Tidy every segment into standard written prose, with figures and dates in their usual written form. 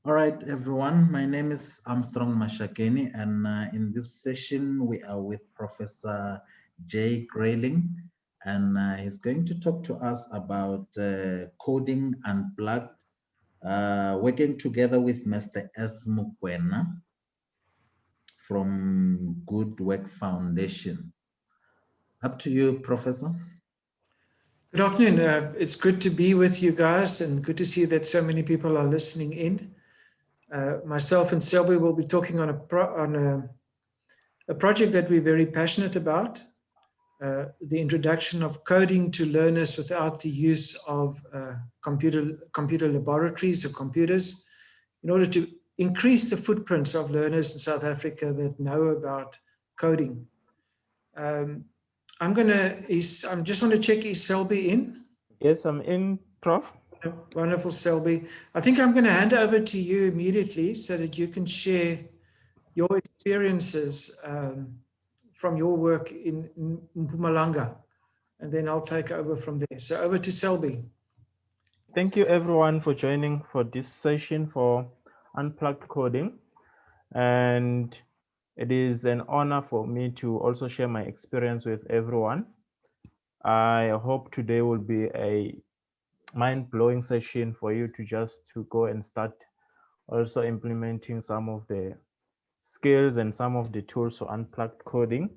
All right, everyone. My name is Armstrong Mashakeni, and in this session, we are with Professor Jay Greyling, and he's going to talk to us about coding unplugged, working together with Mr. S. Mokoena from Good Work Foundation. Up to you, Professor. Good afternoon. It's good to be with you guys and good to see that so many people are listening in. Myself and Selby will be talking on a project that we're very passionate about, the introduction of coding to learners without the use of computer laboratories or computers in order to increase the footprints of learners in South Africa that know about coding. Um, I'm just want to check, is Selby in? Yes, I'm in, Prof. Wonderful, Selby. I think I'm going to hand over to you immediately so that you can share your experiences from your work in Mpumalanga, and then I'll take over from there. So over to Selby. Thank you everyone for joining for this session for Unplugged Coding. And it is an honor for me to also share my experience with everyone. I hope today will be a mind-blowing session for you to go and start also implementing some of the skills and some of the tools for Unplugged Coding.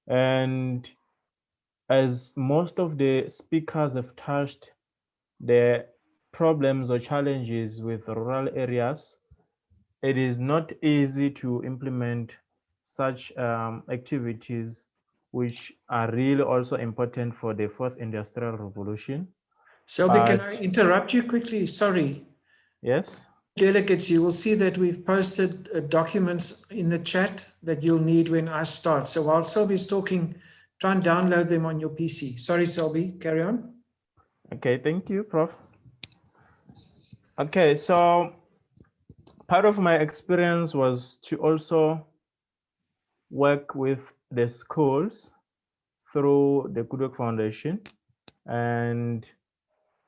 And as most of the speakers have touched, the problems or challenges with rural areas, it is not easy to implement such activities which are really also important for the fourth industrial revolution. Selby, can I But interrupt you quickly? Sorry. yes, Delegates, you will see that we've posted documents in the chat that you'll need when I start. So while Selby's talking, try and download them on your PC. Sorry, Selby, carry on. okay, thank you, Prof. Okay, so part of my experience was to also work with the schools through the Good Work Foundation and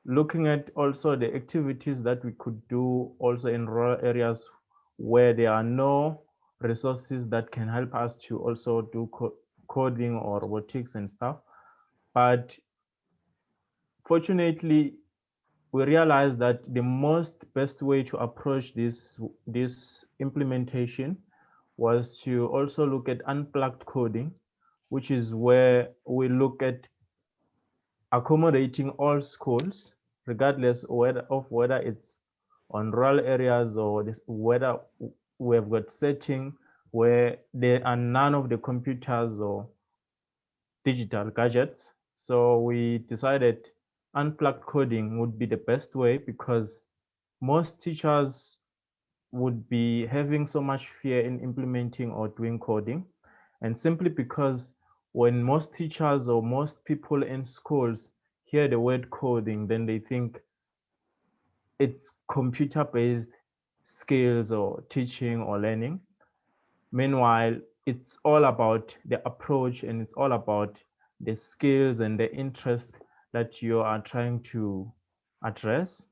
looking at also the activities that we could do also in rural areas where there are no resources that can help us to also do coding or robotics and stuff. But fortunately, we realized that the most best way to approach this implementation was to also look at unplugged coding, which is where we look at accommodating all schools, regardless of whether it's on rural areas or whether we have got setting where there are none of the computers or digital gadgets. So we decided unplugged coding would be the best way because most teachers would be having so much fear in implementing or doing coding. And simply because when most teachers or most people in schools hear the word coding, then they think it's computer-based skills or teaching or learning. Meanwhile, it's all about the approach and it's all about the skills and the interest that you are trying to address.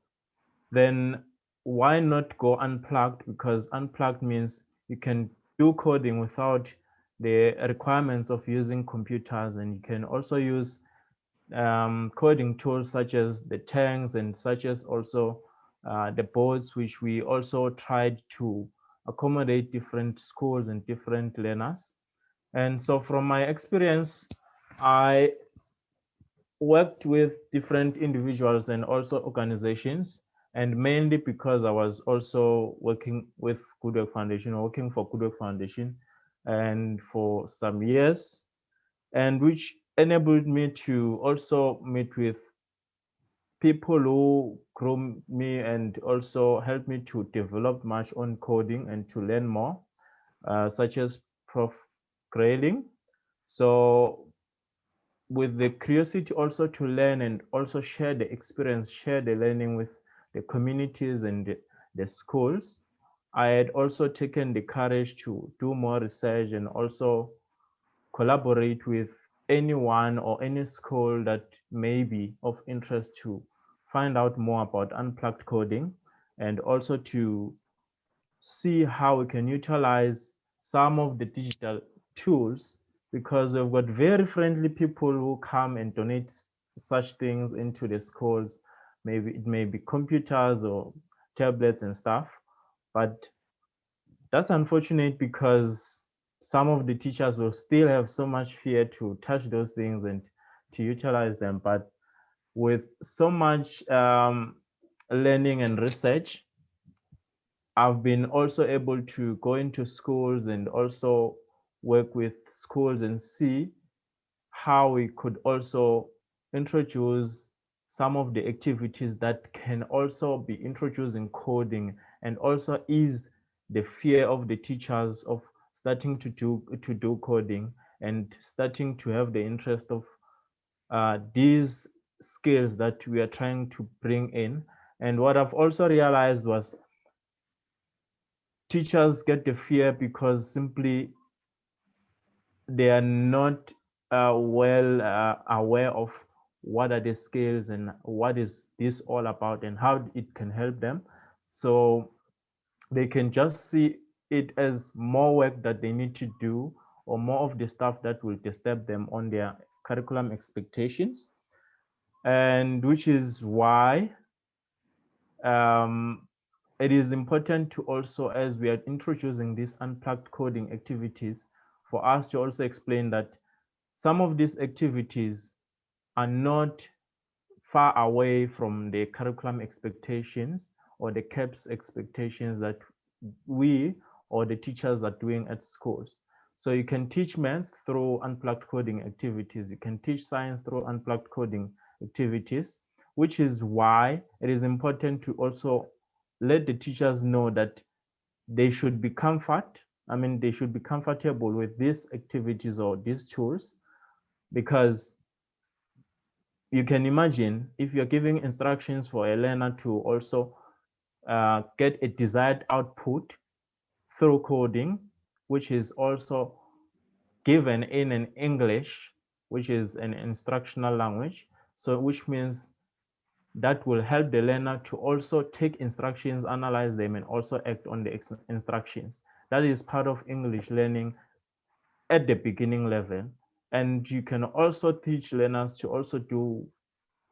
Then why not go unplugged? Because unplugged means you can do coding without the requirements of using computers, and you can also use coding tools such as the tanks and such as also the boards, which we also tried to accommodate different schools and different learners. And so from my experience, I worked with different individuals and also organizations, and mainly because I was also working with Good Work Foundation, working for Good Work Foundation and for some years, and which enabled me to also meet with people who grew me and also helped me to develop much on coding and to learn more, such as Prof. Greyling. So with the curiosity also to learn and also share the experience, share the learning with the communities and the schools, I had also taken the courage to do more research and also collaborate with anyone or any school that may be of interest to find out more about unplugged coding and also to see how we can utilize some of the digital tools, because we've got very friendly people who come and donate such things into the schools. Maybe it may be computers or tablets and stuff, but that's unfortunate because some of the teachers will still have so much fear to touch those things and to utilize them. But with so much learning and research, I've been also able to go into schools and also work with schools and see how we could also introduce some of the activities that can also be introduced in coding, and also ease the fear of the teachers of starting to do coding and starting to have the interest of these skills that we are trying to bring in. And what I've also realized was teachers get the fear because simply they are not well aware of what are the skills and what is this all about and how it can help them. So they can just see it as more work that they need to do, or more of the stuff that will disturb them on their curriculum expectations. And which is why it is important to also, as we are introducing these unplugged coding activities, for us to also explain that some of these activities are not far away from the curriculum expectations or the CAPS expectations that we or the teachers are doing at schools. So you can teach maths through unplugged coding activities. You can teach science through unplugged coding activities, which is why it is important to also let the teachers know that they should be they should be comfortable with these activities or these tools, because you can imagine if you're giving instructions for a learner to also get a desired output through coding, which is also given in an English, which is an instructional language. So which means that will help the learner to also take instructions, analyze them, and also act on the instructions. That is part of English learning at the beginning level. And you can also teach learners to also do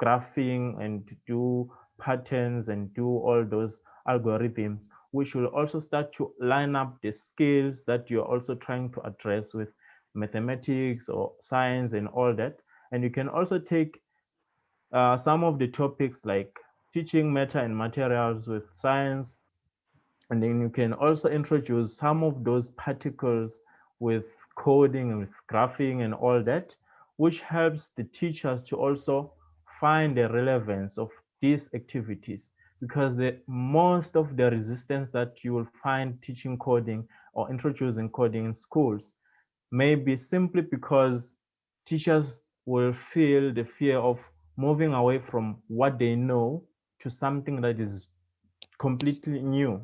graphing and do patterns and do all those algorithms, which will also start to line up the skills that you're also trying to address with mathematics or science and all that. And you can also take some of the topics like teaching matter and materials with science, and then you can also introduce some of those particles with coding and with graphing and all that, which helps the teachers to also find the relevance of these activities. Because the most of the resistance that you will find teaching coding or introducing coding in schools may be simply because teachers will feel the fear of moving away from what they know to something that is completely new,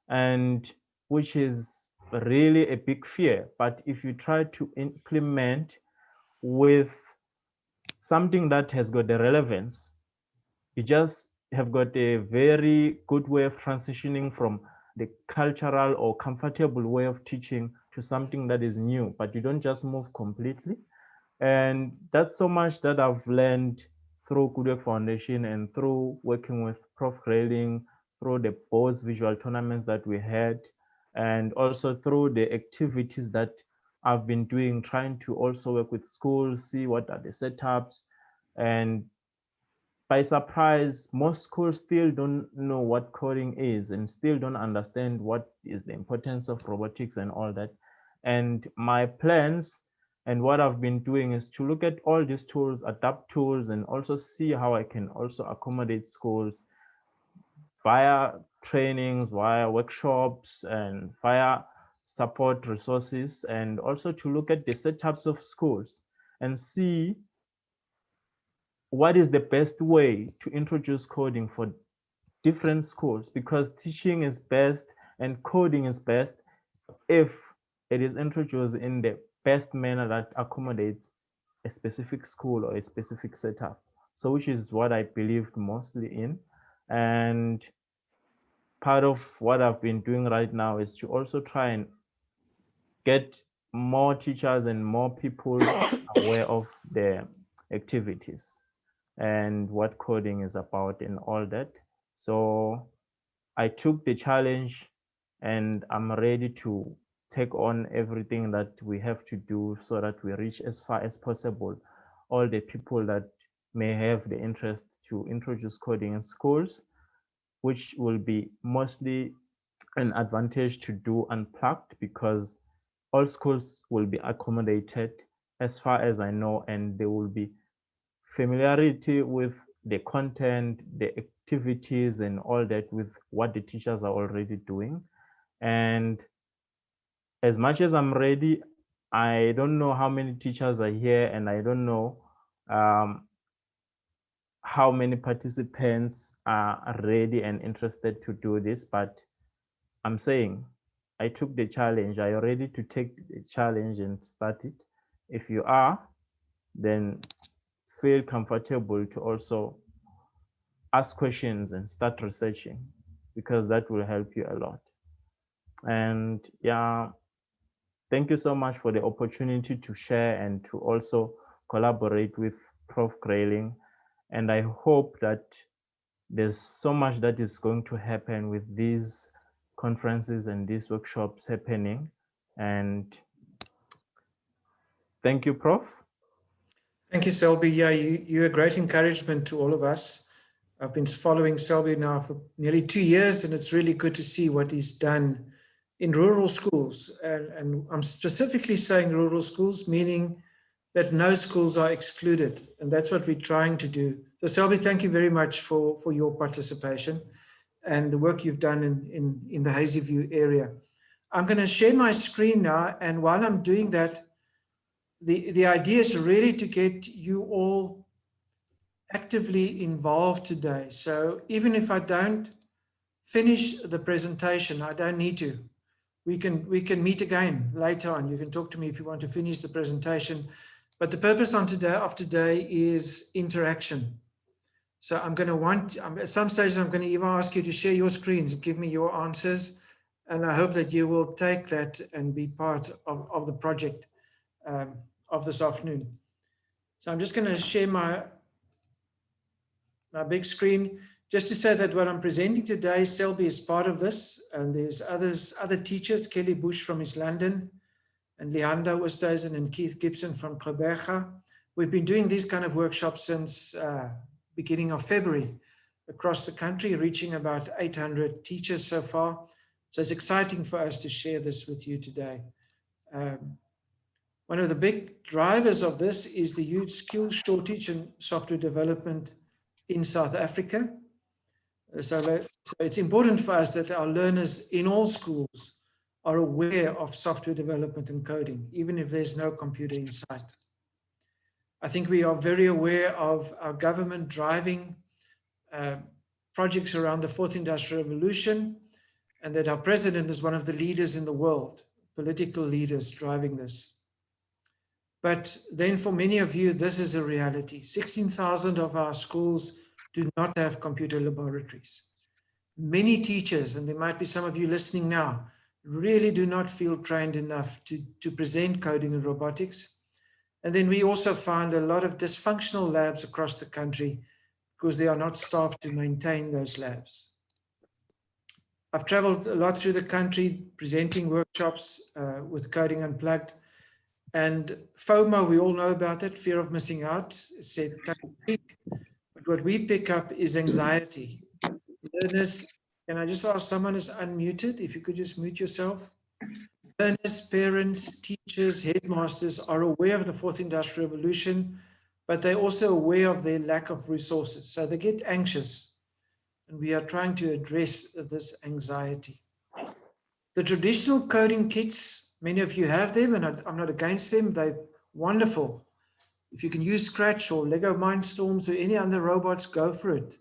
and which is really a big fear. But if you try to implement with something that has got the relevance, you just have got a very good way of transitioning from the cultural or comfortable way of teaching to something that is new, but you don't just move completely. And that's so much that I've learned through Good Work Foundation and through working with Prof. Greyling, through the both visual tournaments that we had, and also through the activities that I've been doing, trying to also work with schools, see what are the setups. And by surprise, most schools still don't know what coding is and still don't understand what is the importance of robotics and all that. And my plans and what I've been doing is to look at all these tools, adapt tools, and also see how I can also accommodate schools via trainings, via workshops, and via support resources, and also to look at the setups of schools and see what is the best way to introduce coding for different schools, because teaching is best and coding is best if it is introduced in the best manner that accommodates a specific school or a specific setup. So which is what I believed mostly in. And part of what I've been doing right now is to also try and get more teachers and more people aware of the activities and what coding is about and all that. So I took the challenge and I'm ready to take on everything that we have to do so that we reach as far as possible all the people that may have the interest to introduce coding in schools, which will be mostly an advantage to do unplugged because all schools will be accommodated as far as I know, and there will be familiarity with the content, the activities, and all that with what the teachers are already doing. And as much as I'm ready, I don't know how many teachers are here, and I don't know how many participants are ready and interested to do this, but I'm saying I took the challenge. Are you ready to take the challenge and start it? If you are, then feel comfortable to also ask questions and start researching because that will help you a lot. And yeah, thank you so much for the opportunity to share and to also collaborate with Prof. Greyling. And I hope that there's so much that is going to happen with these conferences and these workshops happening. And thank you, Prof. Thank you, Selby. Yeah, you're a great encouragement to all of us. I've been following Selby now for nearly 2 years, and it's really good to see what he's done in rural schools. And I'm specifically saying rural schools, meaning that no schools are excluded. And that's what we're trying to do. So Selby, thank you very much for your participation and the work you've done in the Hazy View area. I'm going to share my screen now. And while I'm doing that, the idea is really to get you all actively involved today. So even if I don't finish the presentation, I don't need to. We can meet again later on. You can talk to me if you want to finish the presentation. But the purpose of today is interaction. So I'm going to want, at some stage, I'm going to even ask you to share your screens, give me your answers. And I hope that you will take that and be part of the project of this afternoon. So I'm just going to share my big screen, just to say that what I'm presenting today, Selby is part of this, and there's other teachers, Kelly Bush from East London, and Leander Oosthuizen and Keith Gibson from Kleberga. We've been doing these kind of workshops since beginning of February across the country, reaching about 800 teachers so far. So it's exciting for us to share this with you today. One of the big drivers of this is the huge skills shortage in software development in South Africa. So it's important for us that our learners in all schools are aware of software development and coding, even if there's no computer in sight. I think we are very aware of our government driving projects around the fourth industrial revolution, and that our president is one of the leaders in the world, political leaders driving this. But then for many of you, this is a reality. 16,000 of our schools do not have computer laboratories. Many teachers, and there might be some of you listening now, really do not feel trained enough to present coding and robotics. And then we also find a lot of dysfunctional labs across the country because they are not staffed to maintain those labs. I've traveled a lot through the country presenting workshops with Coding Unplugged. And FOMO, we all know about it, fear of missing out. It's said, but what we pick up is anxiety. Learners, can I just ask someone is unmuted? If you could just mute yourself. Learners, parents, teachers, headmasters are aware of the fourth industrial revolution, but they're also aware of their lack of resources. So they get anxious, and we are trying to address this anxiety. The traditional coding kits, many of you have them, and I'm not against them. They're wonderful. If you can use Scratch or Lego Mindstorms or any other robots, go for it.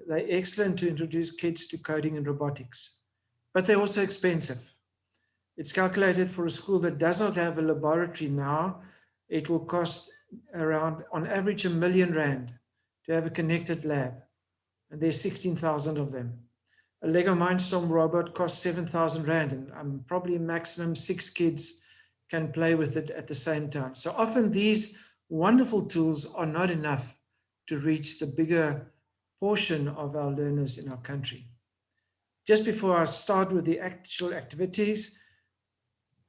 They're excellent to introduce kids to coding and robotics, but they're also expensive. It's calculated for a school that does not have a laboratory now, it will cost around, on average, R1 million to have a connected lab. And there's 16,000 of them. a Lego Mindstorm robot costs 7,000 Rand, and probably maximum 6 kids can play with it at the same time. So often these wonderful tools are not enough to reach the bigger portion of our learners in our country. Just before I start with the actual activities,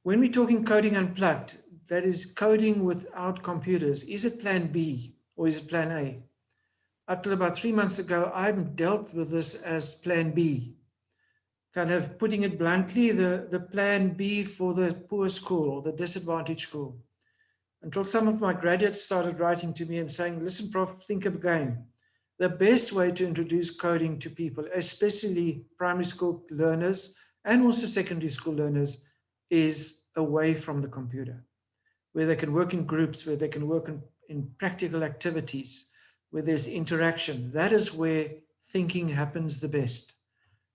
when we're talking coding unplugged, that is coding without computers, is it plan B or is it plan A? Up till about 3 months ago, I've dealt with this as plan B. Kind of putting it bluntly, the plan B for the poor school or the disadvantaged school. Until some of my graduates started writing to me and saying, listen, Prof, think again. The best way to introduce coding to people, especially primary school learners and also secondary school learners, is away from the computer, where they can work in groups, where they can work in practical activities, where there's interaction. That is where thinking happens the best.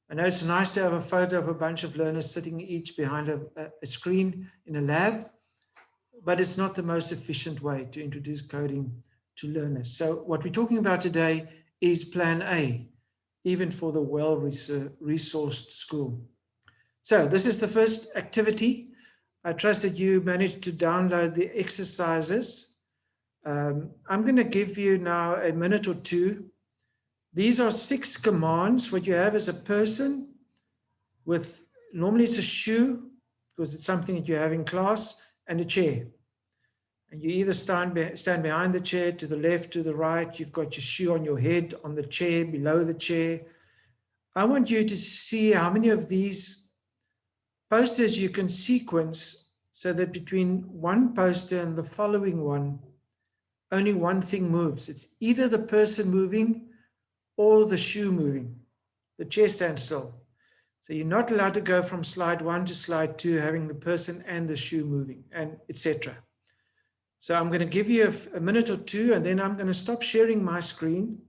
I know it's nice to have a photo of a bunch of learners sitting each behind a screen in a lab, but it's not the most efficient way to introduce coding to learners. So what we're talking about today is plan A, even for the well-resourced school. So this is the first activity. I trust that you managed to download the exercises. I'm going to give you now a minute or two. These are 6 commands. What you have is a person with, normally it's a shoe, because it's something that you have in class, and a chair. And you either stand behind the chair, to the left, to the right. You've got your shoe on your head, on the chair, below the chair. I want you to see how many of these posters you can sequence so that between one poster and the following one, only one thing moves. It's either the person moving or the shoe moving. The chair stands still. So you're not allowed to go from slide 1 to slide 2 having the person and the shoe moving, and etc. So I'm going to give you a minute or two, and then I'm going to stop sharing my screen,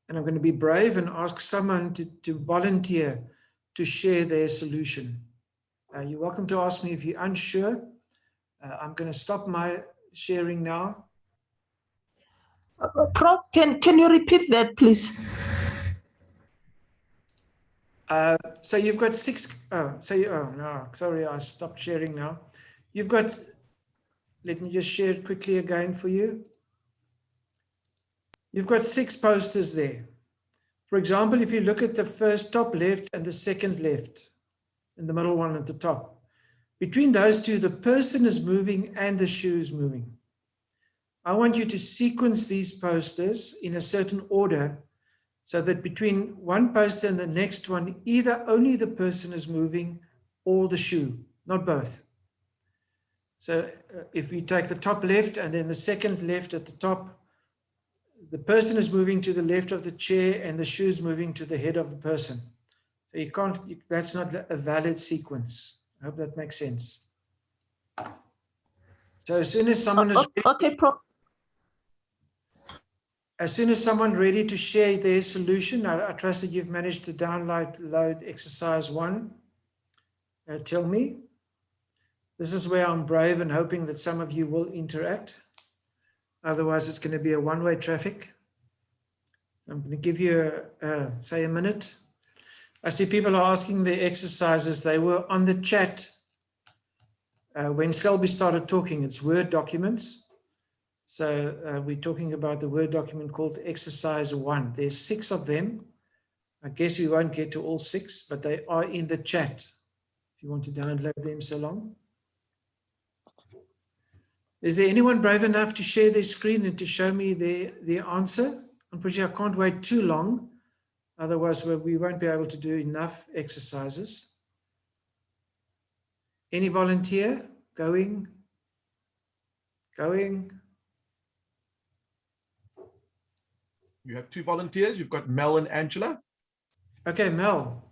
and I'm going to be brave and ask someone to volunteer to share their solution. You're welcome to ask me if you're unsure. I'm going to stop my sharing now. Prof, can you repeat that, please? So you've got 6. Oh, no, sorry, I stopped sharing now. You've got, let me just share it quickly again for you. You've got 6 posters there. For example, if you look at the first top left and the second left, and the middle one at the top, between those two, the person is moving and the shoe is moving. I want you to sequence these posters in a certain order so that between one poster and the next one, either only the person is moving or the shoe, not both. So if we take the top left and then the second left at the top, the person is moving to the left of the chair and the shoe is moving to the head of the person. So you can't, that's not a valid sequence. I hope that makes sense. So as soon as someone is okay, Prof. As soon as someone ready to share their solution, I trust that you've managed to download exercise 1. Tell me. This is where I'm brave and hoping that some of you will interact. Otherwise, it's going to be a one-way traffic. I'm going to give you, say, a minute. I see people are asking the exercises. They were on the chat when Selby started talking. It's Word documents. So we're talking about the Word document called Exercise 1. There's 6 of them. I guess we won't get to all 6, but they are in the chat if you want to download them so long. Is there anyone brave enough to share their screen and to show me their answer? Unfortunately, I can't wait too long. Otherwise, we won't be able to do enough exercises. Any volunteer? Going? You have 2 volunteers. You've got Mel and Angela. Okay, Mel.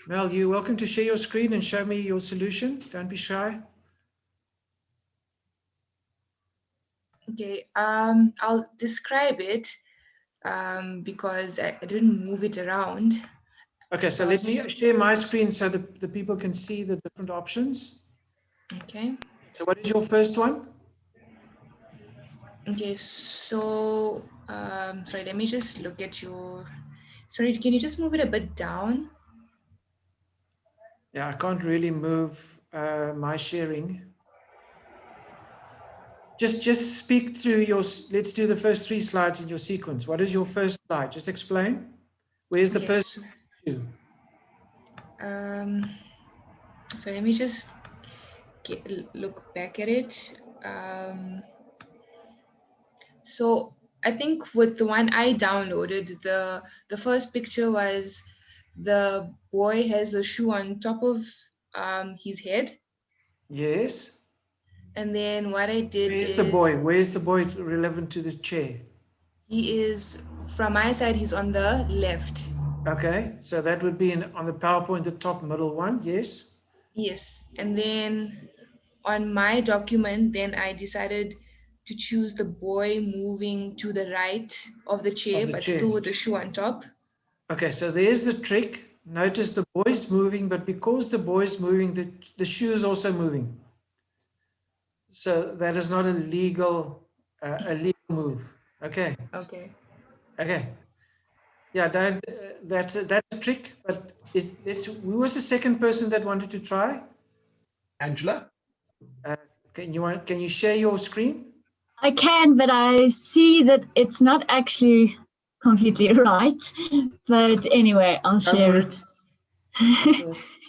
Mel, you're welcome to share your screen and show me your solution. Don't be shy. Okay, I'll describe it because I didn't move it around. Okay, so let me share my screen so the people can see the different options. Okay. So what is your first one? Okay, so sorry, let me just look at your Sorry, can you just move it a bit down? Yeah, I can't really move my sharing. Just speak through your, let's do the first 3 slides in your sequence. What is your first slide? Just explain. Where's the Okay, person? so let me just look back at it. So I think with the one I downloaded, the first picture was the boy has a shoe on top of his head. Yes. And then what I did Where's is the boy? Where's the boy relevant to the chair? he is, from my side, he's on the left. Okay, so that would be on the PowerPoint, the top middle one, yes? Yes. And then on my document, then I decided to choose the boy moving to the right of the chair, Of the but chair. still with the shoe on top. Okay, so there's the trick. Notice the boy's moving, but because the boy's moving, the shoe is also moving. So that is not a legal move. Okay. Okay. Okay. Yeah, that's a trick. But who was the second person that wanted to try? Angela? Can you share your screen? I can, but I see that it's not actually completely right. But anyway, I'll share it.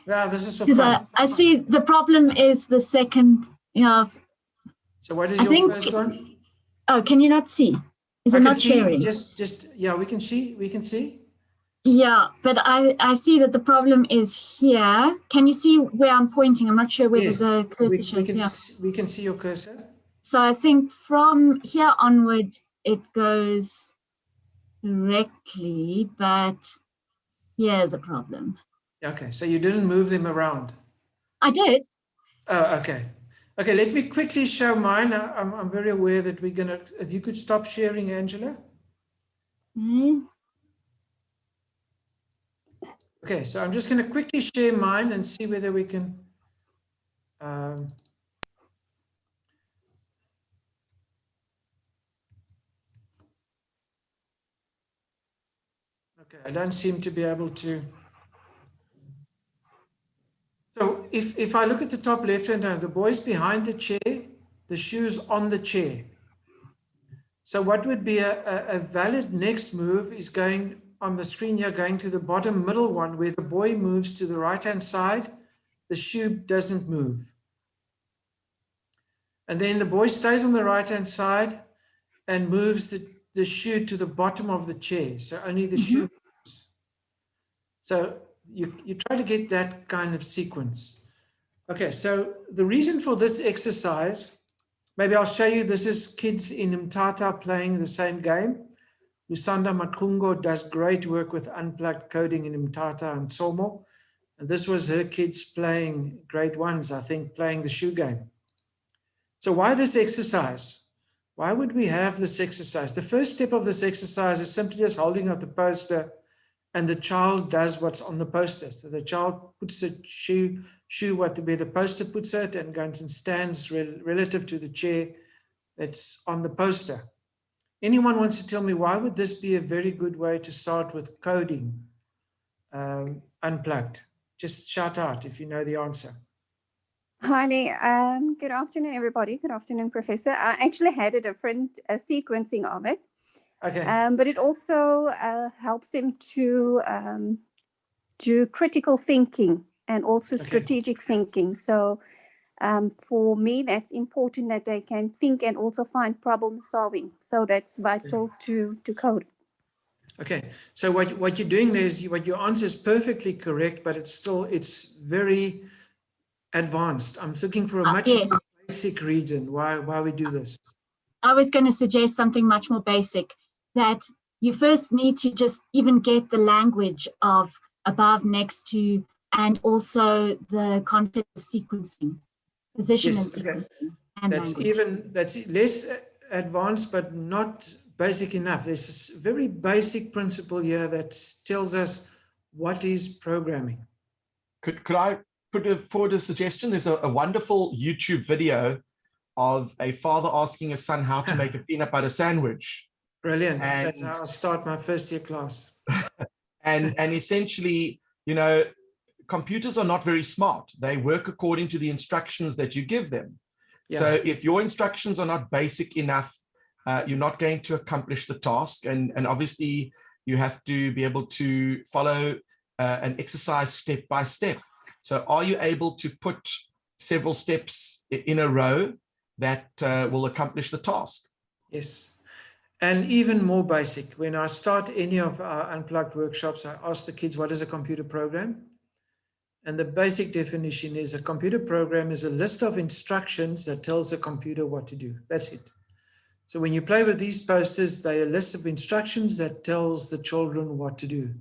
Yeah, this is for Because fun. I see the problem is the second. So what is your first one? Oh, can you not see? Is it not sharing? Just yeah, we can see. We can see. Yeah, but I see that the problem is here. Can you see where I'm pointing? I'm not sure whether the cursor shows. We can see your cursor. So I think from here onward, it goes correctly, but here's a problem. Okay, so you didn't move them around. I did. Oh, okay. Okay, let me quickly show mine. I'm very aware that we're gonna, if you could stop sharing, Angela. Okay, so I'm just gonna quickly share mine and see whether we can. Okay, I don't seem to be able to. So if I look at the top left hand, the boy's behind the chair, the shoe's on the chair. So what would be a valid next move is going on the screen here, going to the bottom middle one where the boy moves to the right hand side, the shoe doesn't move. And then the boy stays on the right hand side and moves the shoe to the bottom of the chair. So only the shoe moves. So you try to get that kind of sequence. Okay, so the reason for this exercise, maybe I'll show you, this is kids in Mthatha playing the same game. Lusanda Makungo does great work with Unplugged Coding in Mthatha and Somo. And this was her kids playing grade 1s, I think, playing the shoe game. So why this exercise? Why would we have this exercise? The first step of this exercise is simply just holding up the poster and the child does what's on the poster. So the child puts the shoe where the poster puts it and goes and stands relative to the chair that's on the poster. Anyone wants to tell me why would this be a very good way to start with coding unplugged? Just shout out if you know the answer. Hi there. Good afternoon, everybody. Good afternoon, Professor. I actually had a different sequencing of it. Okay. But it also helps him to do critical thinking and also strategic thinking. So for me, that's important that they can think and also find problem solving. So that's vital to code. Okay, so what you're doing there is what your answer is perfectly correct, but it's very advanced. I'm looking for a much more basic reason why we do this. I was going to suggest something much more basic, that you first need to just even get the language of above, next to, and also the concept of sequencing, position and sequencing. And that's less advanced, but not basic enough. There's this very basic principle here that tells us what is programming. Could I put forward a suggestion? There's a wonderful YouTube video of a father asking his son how to make a peanut butter sandwich. Brilliant. And that's how I'll start my first year class. And essentially, you know, computers are not very smart. They work according to the instructions that you give them. Yeah. So if your instructions are not basic enough, you're not going to accomplish the task. And obviously, you have to be able to follow an exercise step by step. So are you able to put several steps in a row that will accomplish the task? Yes. And even more basic, when I start any of our Unplugged workshops, I ask the kids, what is a computer program? And the basic definition is a computer program is a list of instructions that tells the computer what to do. That's it. So when you play with these posters, they're a list of instructions that tells the children what to do.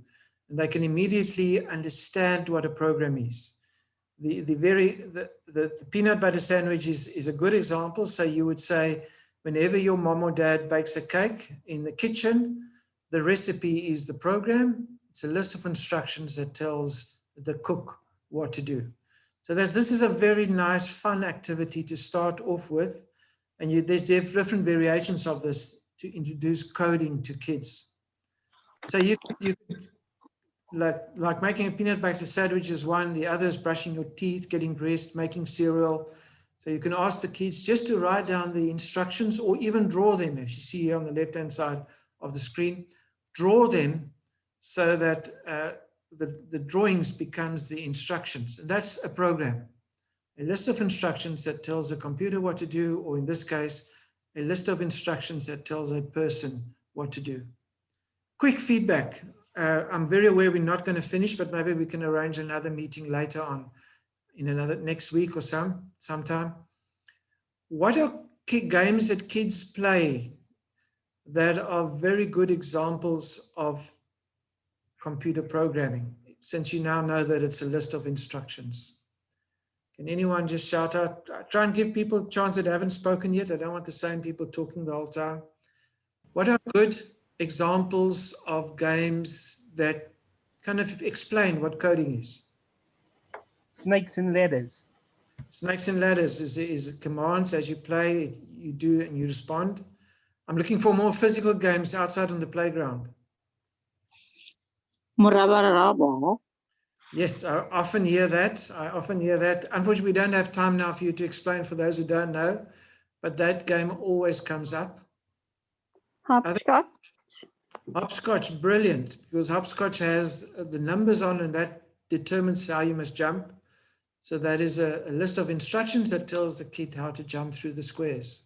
And they can immediately understand what a program is. The peanut butter sandwich is a good example. So you would say, whenever your mom or dad bakes a cake in the kitchen, the recipe is the program. It's a list of instructions that tells the cook what to do. So this is a very nice, fun activity to start off with. And there's different variations of this to introduce coding to kids. So you like making a peanut butter sandwich is one, the other is brushing your teeth, getting dressed, making cereal. So you can ask the kids just to write down the instructions or even draw them. As you see here on the left-hand side of the screen, draw them so that the drawings becomes the instructions. And that's a program, a list of instructions that tells a computer what to do, or in this case, a list of instructions that tells a person what to do. Quick feedback. I'm very aware we're not going to finish, but maybe we can arrange another meeting later on in next week or sometime. What are games that kids play that are very good examples of computer programming, since you now know that it's a list of instructions? Can anyone just shout out? Try and give people a chance that haven't spoken yet. I don't want the same people talking the whole time. What are good examples of games that kind of explain what coding is? Snakes and ladders. Snakes and ladders is commands as you play, you do and you respond. I'm looking for more physical games outside on the playground. Murabarabo. Yes, I often hear that. Unfortunately, we don't have time now for you to explain for those who don't know, but that game always comes up. Hopscotch. Hopscotch, brilliant, because hopscotch has the numbers on and that determines how you must jump. So that is a list of instructions that tells the kid how to jump through the squares.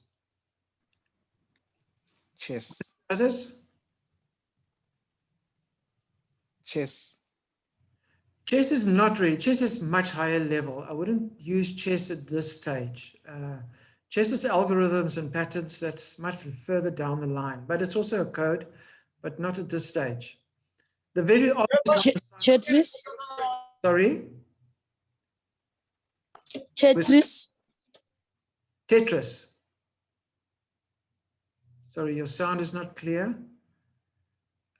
Chess. Others? Chess. Chess is not really, chess is much higher level. I wouldn't use chess at this stage. Chess is algorithms and patterns that's much further down the line, but it's also a code, but not at this stage. The very obvious Tetris. Sorry? Tetris. Tetris. Sorry, your sound is not clear.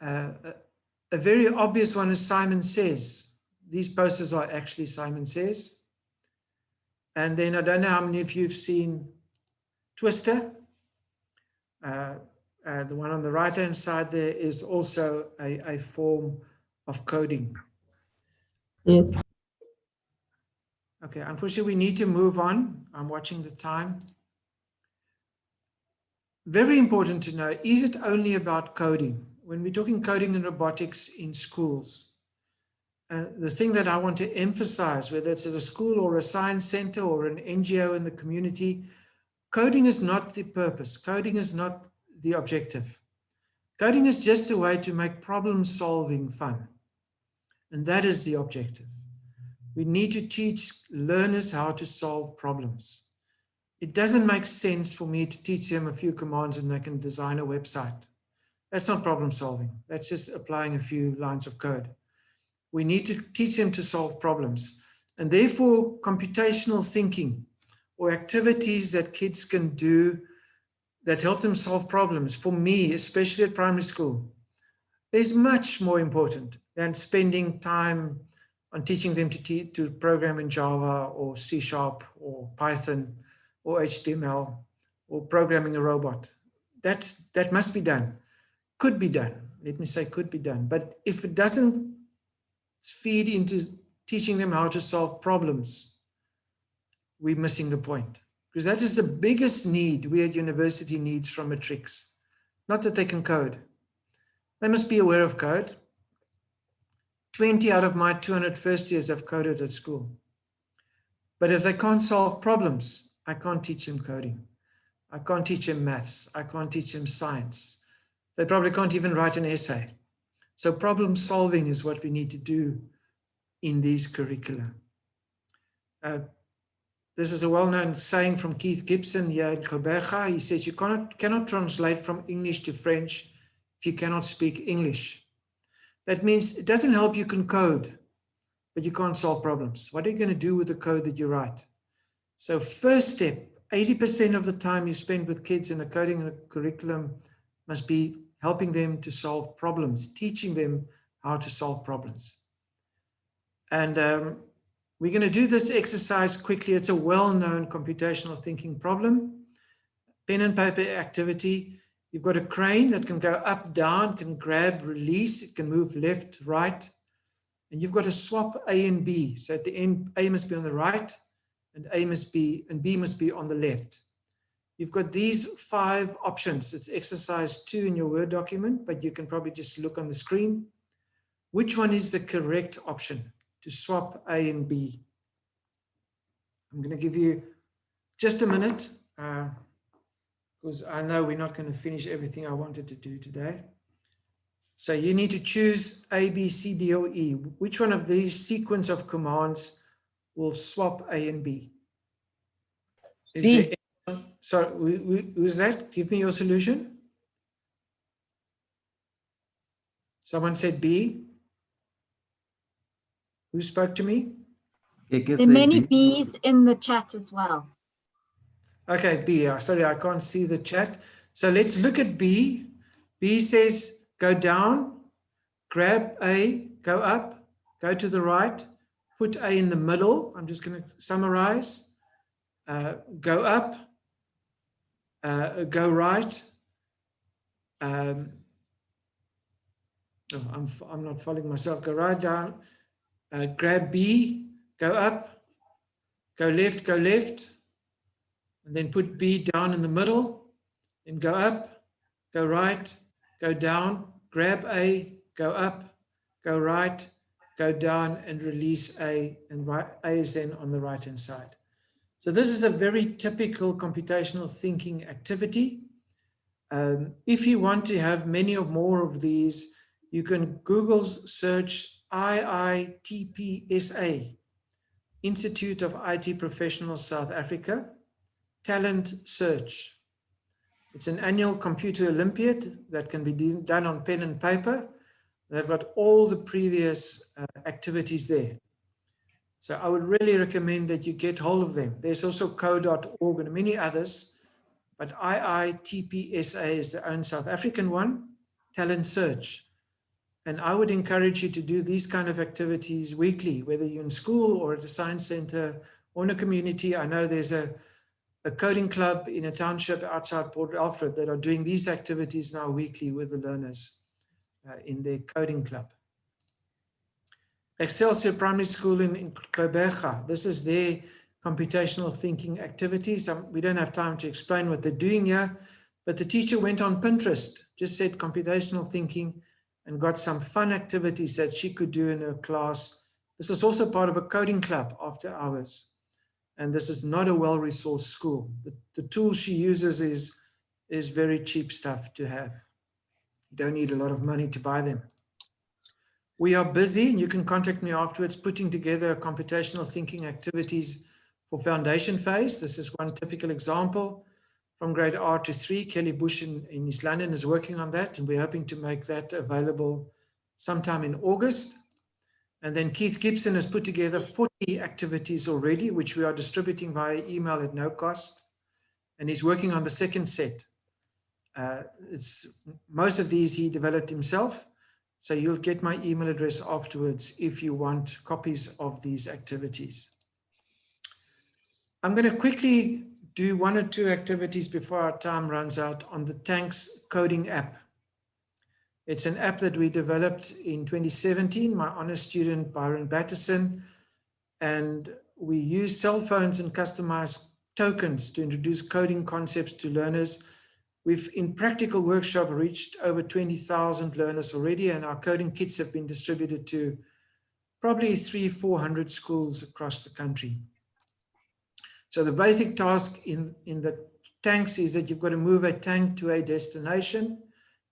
A very obvious one is Simon Says. These posters are actually Simon Says. And then I don't know how many of you have seen Twister. The one on the right-hand side there is also a form of coding. Yes. Okay, unfortunately, we need to move on. I'm watching the time. Very important to know, is it only about coding? When we're talking coding and robotics in schools, the thing that I want to emphasize, whether it's at a school or a science center or an NGO in the community, coding is not the purpose. Coding is not the objective. Coding is just a way to make problem solving fun. And that is the objective. We need to teach learners how to solve problems. It doesn't make sense for me to teach them a few commands and they can design a website. That's not problem solving. That's just applying a few lines of code. We need to teach them to solve problems. And therefore, computational thinking or activities that kids can do that help them solve problems, for me, especially at primary school, is much more important than spending time on teaching them to program in Java or C# or Python or HTML or programming a robot. That must be done, could be done. let me say could be done. But if it doesn't feed into teaching them how to solve problems, we're missing the point. Because that is the biggest need we at university needs from matrics. Not that they can code. They must be aware of code. 20 out of my 200 first years have coded at school. But if they can't solve problems, I can't teach them coding. I can't teach them maths. I can't teach them science. They probably can't even write an essay. So problem solving is what we need to do in these curricula. This is a well-known saying from Keith Gibson here in Quebec. He says, you cannot translate from English to French if you cannot speak English. That means it doesn't help you can code, but you can't solve problems. What are you going to do with the code that you write? So first step, 80% of the time you spend with kids in a coding curriculum must be helping them to solve problems, teaching them how to solve problems. And we're going to do this exercise quickly. It's a well-known computational thinking problem. Pen and paper activity. You've got a crane that can go up, down, can grab, release. It can move left, right. And you've got to swap A and B. So at the end, A must be on the right and B must be on the left. You've got these 5 options. It's exercise 2 in your Word document, but you can probably just look on the screen. Which one is the correct option to swap A and B? I'm going to give you just a minute because I know we're not going to finish everything I wanted to do today. So you need to choose A, B, C, D, or E. Which one of these sequence of commands will swap A and B? B. Sorry, who's that? Give me your solution. Someone said B. Who spoke to me? There are many B's in the chat as well. Okay, B. Sorry, I can't see the chat. So let's look at B. B says go down, grab A, go up, go to the right, put A in the middle. I'm just going to summarize. Go up, go right. I'm not following myself. Go right, down, grab B, go up, go left, and then put B down in the middle, then go up, go right, go down, grab A, go up, go right, go down, and release A, and A is then on the right-hand side. So this is a very typical computational thinking activity. If you want to have many or more of these, you can Google search IITPSA, Institute of IT Professionals South Africa, talent search. It's an annual computer Olympiad that can be done on pen and paper. They've got all the previous activities there. So I would really recommend that you get hold of them. There's also co.org and many others, but IITPSA is the own South African one, talent search. And I would encourage you to do these kind of activities weekly, whether you're in school or at a science center or in a community. I know there's a coding club in a township outside Port Alfred that are doing these activities now weekly with the learners in their coding club. Excelsior Primary School in Quebec, this is their computational thinking activities. We don't have time to explain what they're doing here, but the teacher went on Pinterest, just said computational thinking, and got some fun activities that she could do in her class. This is also part of a coding club after hours. And this is not a well-resourced school. The tool she uses is very cheap stuff to have. You don't need a lot of money to buy them. We are busy, and you can contact me afterwards, putting together computational thinking activities for foundation phase. This is one typical example from grade R to 3. Kelly Bush in East London is working on that, and we're hoping to make that available sometime in August. And then Keith Gibson has put together 40 activities already, which we are distributing via email at no cost. And he's working on the second set. Most of these he developed himself. So you'll get my email address afterwards if you want copies of these activities. I'm going to quickly do 1 or 2 activities before our time runs out on the Tanks coding app. It's an app that we developed in 2017, my honor student Byron Batterson, and we use cell phones and customized tokens to introduce coding concepts to learners. We've, in practical workshop, reached over 20,000 learners already, and our coding kits have been distributed to probably 300-400 schools across the country. So the basic task in the tanks is that you've got to move a tank to a destination.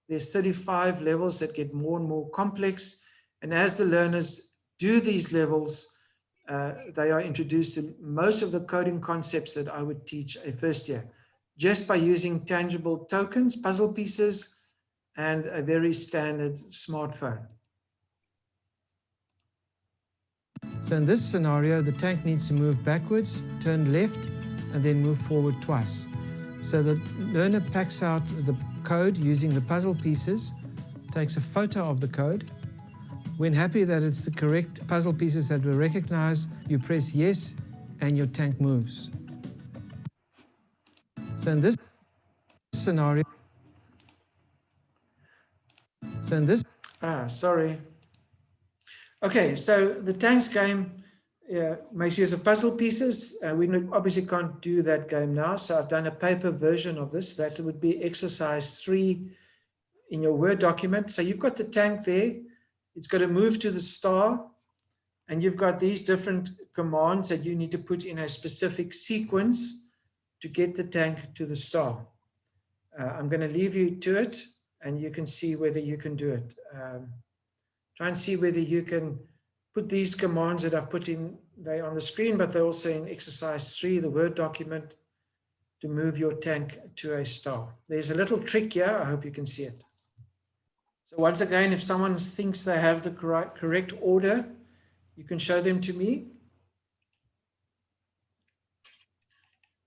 There's 35 levels that get more and more complex. And as the learners do these levels, they are introduced to most of the coding concepts that I would teach a first year, just by using tangible tokens, puzzle pieces, and a very standard smartphone. So in this scenario, the tank needs to move backwards, turn left, and then move forward twice. So the learner packs out the code using the puzzle pieces, takes a photo of the code. When happy that it's the correct puzzle pieces that were recognized, you press yes, and your tank moves. So in this scenario, sorry. Okay, so the tanks game makes use of puzzle pieces. We obviously can't do that game now, so I've done a paper version of this. That would be exercise 3 in your Word document. So you've got the tank there. It's got to move to the star, and you've got these different commands that you need to put in a specific sequence to get the tank to the star. I'm going to leave you to it, and you can see whether you can do it. Try and see whether you can put these commands that I've put in, they're on the screen, but they're also in exercise 3, the Word document, to move your tank to a star. There's a little trick here. I hope you can see it. So once again, if someone thinks they have the correct order, you can show them to me.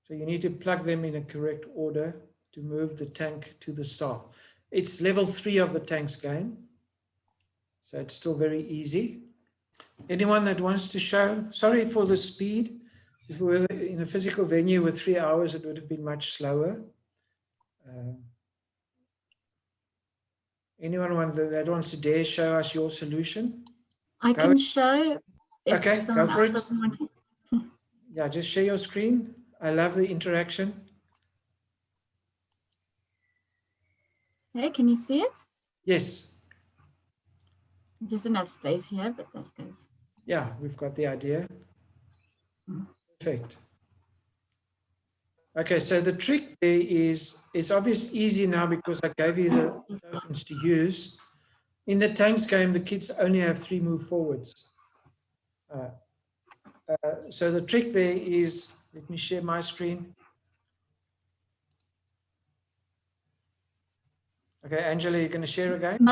So you need to plug them in a correct order to move the tank to the star. It's level 3 of the tanks game, so it's still very easy. Anyone that wants to show? Sorry for the speed. If we were in a physical venue with 3 hours, it would have been much slower. Anyone that wants to dare show us your solution? I can show. Okay, go for it. Want to. Yeah, just share your screen. I love the interaction. Okay, can you see it? Yes. Just enough space here, but that goes. Yeah, we've got the idea. Perfect. Okay, so the trick there is, it's obviously easy now because I gave you the tokens to use. In the tanks game, the kids only have 3 move forwards. So the trick there is, let me share my screen. Okay, Angela, you're going to share again?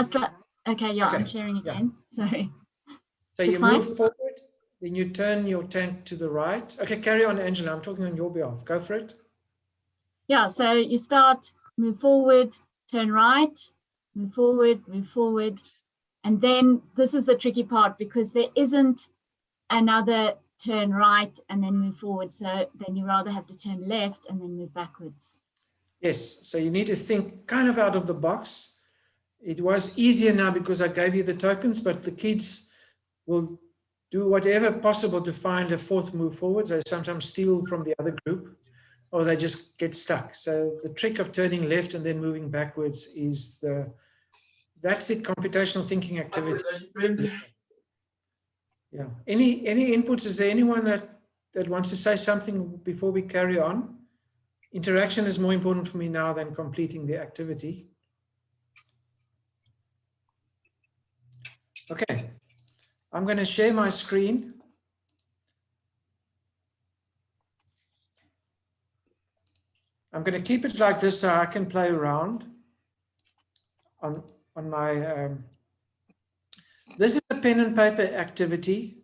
Okay, yeah, Okay, I'm sharing again. Yeah. Sorry. So you move forward, then you turn your tank to the right. Okay, carry on, Angela. I'm talking on your behalf. Go for it. Yeah, so you start, move forward, turn right, move forward. And then this is the tricky part because there isn't another turn right and then move forward. So then you rather have to turn left and then move backwards. Yes, so you need to think kind of out of the box. It was easier now because I gave you the tokens, but the kids will do whatever possible to find a 4th move forward. They sometimes steal from the other group, or they just get stuck. So the trick of turning left and then moving backwards is that's the computational thinking activity. Yeah. Any inputs? Is there anyone that wants to say something before we carry on? Interaction is more important for me now than completing the activity. Okay. I'm going to share my screen. I'm going to keep it like this so I can play around on my, this is a pen and paper activity,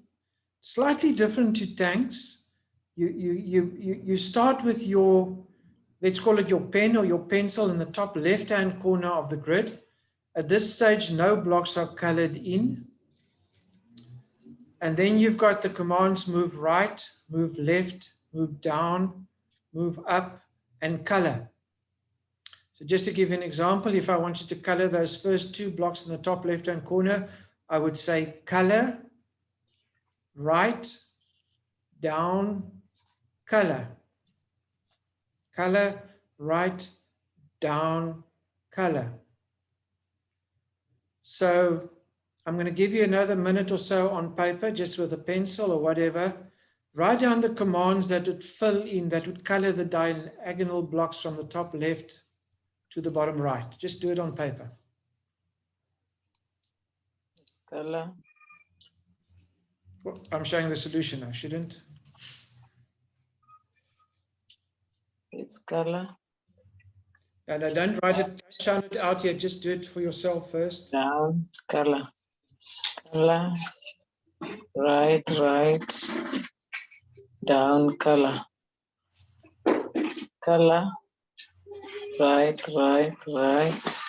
slightly different to tanks. You start with your, let's call it your pen or your pencil in the top left-hand corner of the grid. At this stage, no blocks are colored in. And then you've got the commands move right, move left, move down, move up, and color. So just to give you an example, if I wanted to color those first 2 blocks in the top left-hand corner, I would say color, right, down, color. Color, right, down, color. So I'm going to give you another minute or so on paper, just with a pencil or whatever. Write down the commands that would fill in, that would color the diagonal blocks from the top left to the bottom right. Just do it on paper. Color. Well, I'm showing the solution, I shouldn't. It's color. And I don't write it, don't shout it out yet, just do it for yourself first. Down, color. Color. Right, right. Down, color. Color. Right, right, right.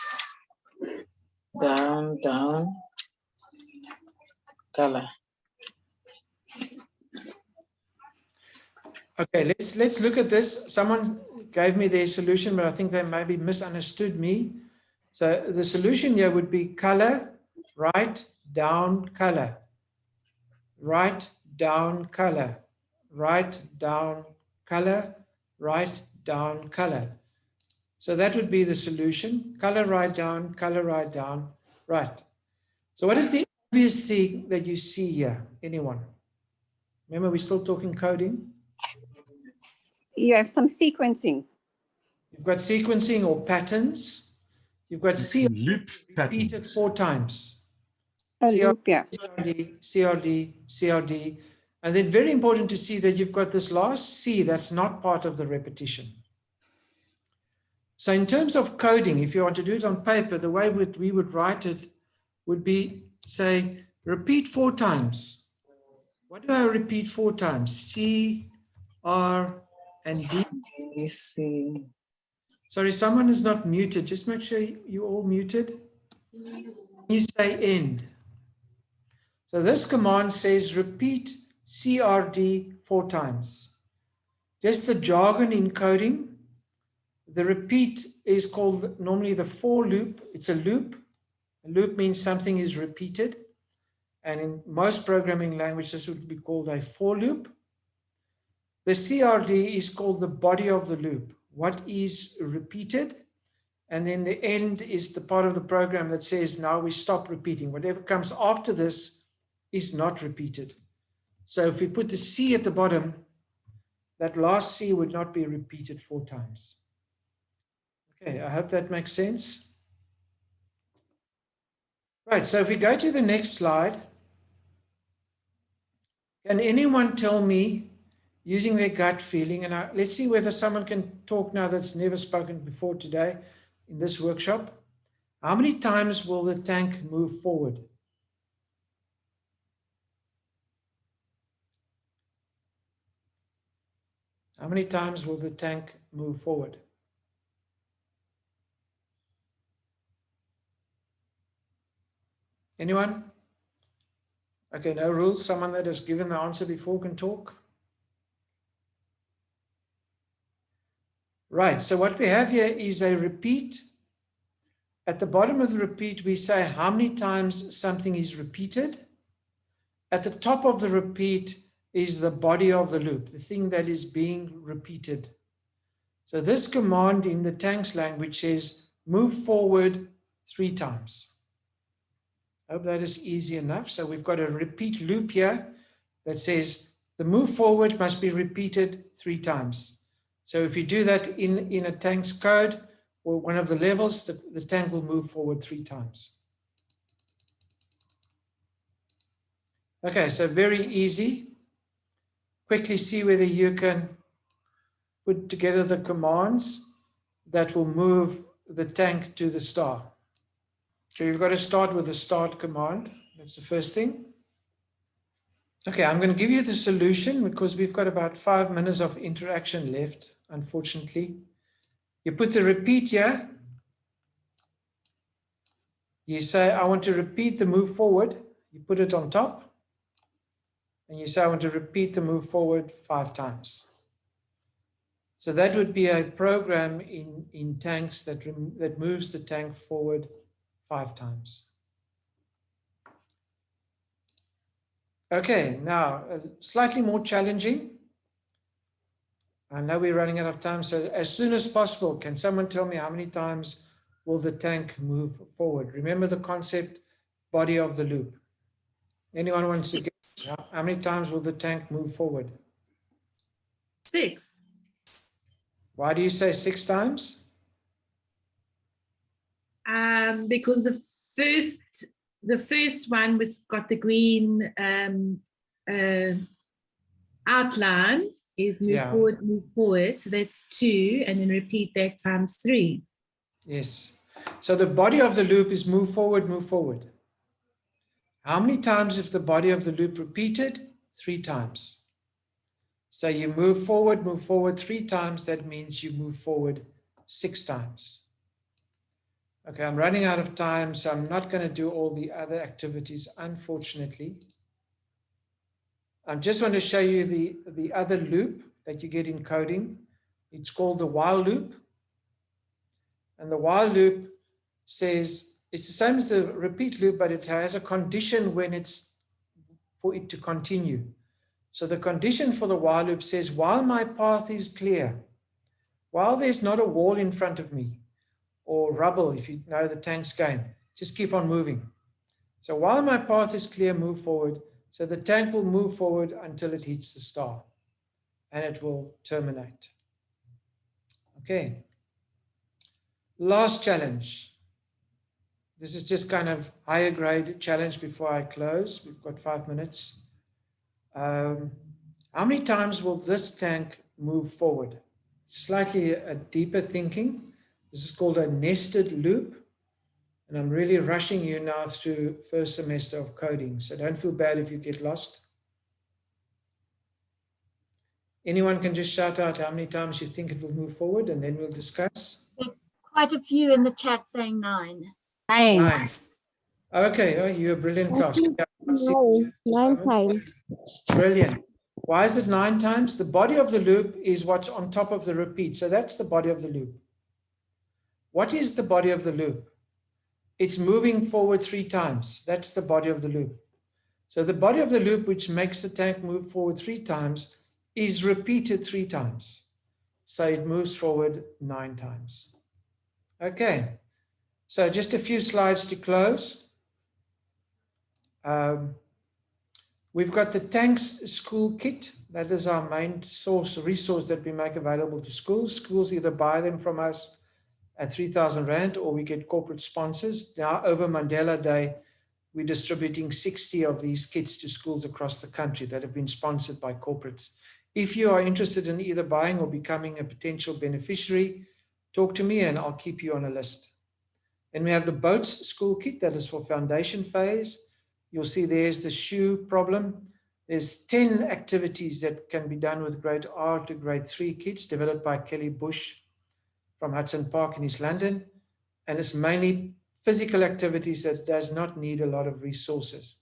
Down, down. Color. Okay, let's look at this. Someone gave me their solution, but I think they maybe misunderstood me. So the solution here would be color, right, down, color. Right, down, color. Right, down, color. Right, down, color. So that would be the solution. Color, right, down, color, right, down, right. So what is the obvious thing that you see here? Anyone? Remember, we're still talking coding. You have some sequencing. You've got sequencing or patterns. You've got C Loop repeated patterns. 4 times. A CRD, loop, yeah. CRD, CRD, CRD. And then very important to see that you've got this last C that's not part of the repetition. So in terms of coding, if you want to do it on paper, the way we would write it would be, say, repeat 4 times. What do I repeat 4 times? C, R, and D. C. Sorry, someone is not muted. Just make sure you're all muted. You say end. So this command says repeat CRD 4 times. Just the jargon in coding. The repeat is called normally the for loop. It's a loop. A loop means something is repeated. And in most programming languages, this would be called a for loop. The CRD is called the body of the loop. What is repeated? And then the end is the part of the program that says, now we stop repeating. Whatever comes after this is not repeated. So if we put the C at the bottom, that last C would not be repeated 4 times. Okay, I hope that makes sense. Right, so if we go to the next slide, can anyone tell me, using their gut feeling, and let's see whether someone can talk now that's never spoken before today in this workshop, how many times will the tank move forward? How many times will the tank move forward? Anyone? Okay, no rules. Someone that has given the answer before can talk. Right, so what we have here is a repeat. At the bottom of the repeat, we say how many times something is repeated. At the top of the repeat is the body of the loop, the thing that is being repeated. So this command in the tanks language says move forward 3 times. I hope that is easy enough. So we've got a repeat loop here that says the move forward must be repeated 3 times. So if you do that in a tank's code or one of the levels, the tank will move forward 3 times. Okay, so very easy. Quickly see whether you can put together the commands that will move the tank to the star. So you've got to start with the start command. That's the first thing. Okay, I'm going to give you the solution because we've got about 5 minutes of interaction left, unfortunately. You put the repeat here. You say, I want to repeat the move forward. You put it on top. And you say, I want to repeat the move forward 5 times. So that would be a program in tanks that moves the tank forward 5 times. Okay, now slightly more challenging. I know we're running out of time, so as soon as possible, can someone tell me how many times will the tank move forward? Remember the concept, body of the loop. Anyone wants to guess how many times will the tank move forward? 6. Why do you say 6 times? Because the first one, which got the green outline, is move forward. So that's 2, and then repeat that times 3. Yes. So the body of the loop is move forward, move forward. How many times is the body of the loop repeated? 3 times. So you move forward 3 times. That means you move forward 6 times. Okay, I'm running out of time, so I'm not going to do all the other activities, unfortunately. I just want to show you the other loop that you get in coding. It's called the while loop. And the while loop says, it's the same as the repeat loop, but it has a condition when it's for it to continue. So the condition for the while loop says, while my path is clear, while there's not a wall in front of me, or rubble, if you know the tank's game, just keep on moving. So while my path is clear, move forward. So the tank will move forward until it hits the star, and it will terminate. Okay. Last challenge. This is just kind of higher grade challenge before I close. We've got 5 minutes. How many times will this tank move forward? Slightly a deeper thinking. This is called a nested loop. And I'm really rushing you now through first semester of coding. So don't feel bad if you get lost. Anyone can just shout out how many times you think it will move forward, and then we'll discuss. Quite a few in the chat saying 9. 9. Okay, oh, you're a brilliant class. 9 times. Brilliant. Why is it 9 times? The body of the loop is what's on top of the repeat. So that's the body of the loop. What is the body of the loop? It's moving forward 3 times. That's the body of the loop. So the body of the loop, which makes the tank move forward 3 times, is repeated 3 times. So it moves forward 9 times. Okay. So just a few slides to close. We've got the Tanks School Kit. That is our main resource that we make available to schools. Schools either buy them from us at 3,000 Rand, or we get corporate sponsors. Now, over Mandela Day, we're distributing 60 of these kits to schools across the country that have been sponsored by corporates. If you are interested in either buying or becoming a potential beneficiary, talk to me and I'll keep you on a list. Then we have the Boats School Kit that is for foundation phase. You'll see there's the shoe problem. There's 10 activities that can be done with grade R to grade 3 kits developed by Kelly Bush from Hudson Park in East London. And it's mainly physical activities that does not need a lot of resources.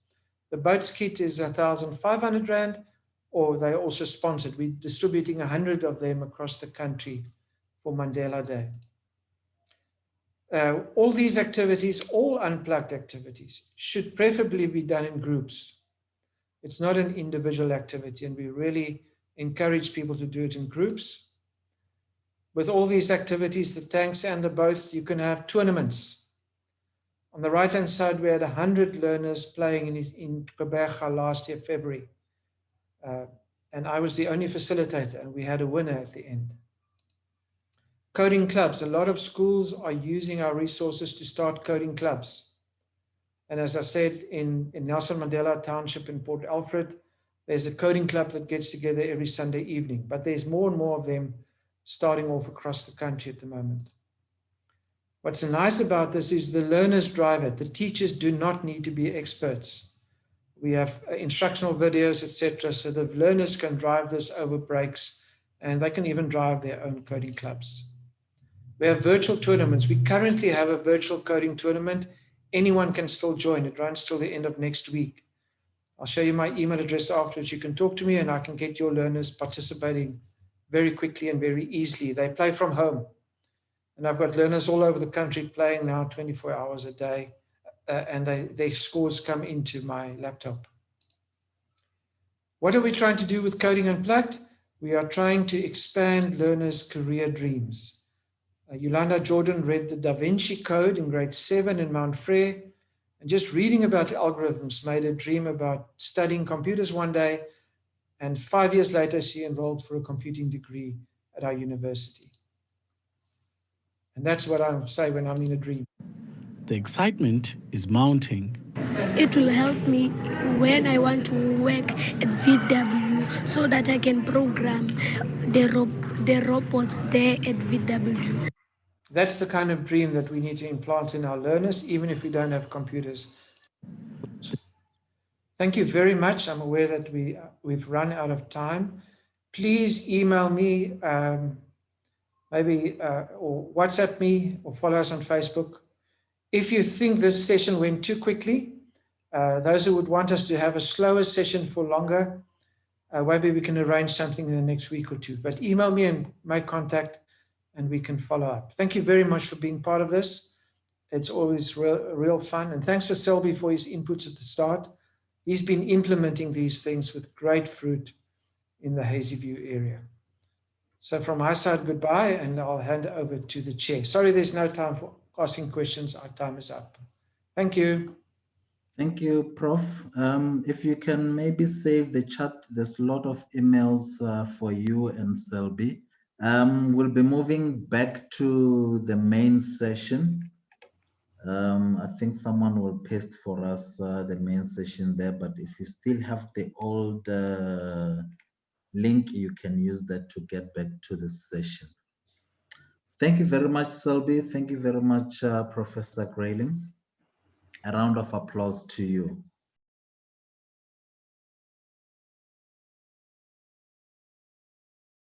The Boats Kit is 1,500 Rand, or they're also sponsored. We're distributing 100 of them across the country for Mandela Day. All these activities, all unplugged activities, should preferably be done in groups. It's not an individual activity, and we really encourage people to do it in groups. With all these activities, the tanks and the boats, you can have tournaments. On the right-hand side, we had 100 learners playing in Gqeberha last year, February. And I was the only facilitator, and we had a winner at the end. Coding clubs. A lot of schools are using our resources to start coding clubs. And as I said, in Nelson Mandela Township in Port Alfred, there's a coding club that gets together every Sunday evening. But there's more and more of them starting off across the country at the moment. What's nice about this is the learners drive it. The teachers do not need to be experts. We have instructional videos, etc. So the learners can drive this over breaks, and they can even drive their own coding clubs. We have virtual tournaments. We currently have a virtual coding tournament. Anyone can still join. It runs till the end of next week. I'll show you my email address afterwards. You can talk to me and I can get your learners participating very quickly and very easily. They play from home. And I've got learners all over the country playing now 24 hours a day, and their scores come into my laptop. What are we trying to do with Coding Unplugged? We are trying to expand learners' career dreams. Yolanda Jordan read the Da Vinci Code in grade 7 in Mount Frere, and just reading about algorithms made her dream about studying computers one day, and 5 years later she enrolled for a computing degree at our university. And that's what I say when I'm in a dream. The excitement is mounting. It will help me when I want to work at VW so that I can program the robots there at VW. That's the kind of dream that we need to implant in our learners, even if we don't have computers. Thank you very much. I'm aware that we've run out of time. Please email me, or WhatsApp me, or follow us on Facebook. If you think this session went too quickly, those who would want us to have a slower session for longer, maybe we can arrange something in the next week or two. But email me and make contact, and we can follow up. Thank you very much for being part of this. It's always real fun. And thanks to Selby for his inputs at the start. He's been implementing these things with great fruit in the Hazyview area. So from my side, goodbye, and I'll hand over to the chair. Sorry, there's no time for asking questions. Our time is up. Thank you. Thank you, Prof. If you can maybe save the chat, there's a lot of emails for you and Selby. We'll be moving back to the main session. I think someone will paste for us the main session there, but if you still have the old link, you can use that to get back to the session. Thank you very much, Selby. Thank you very much, Professor Greyling. A round of applause to you.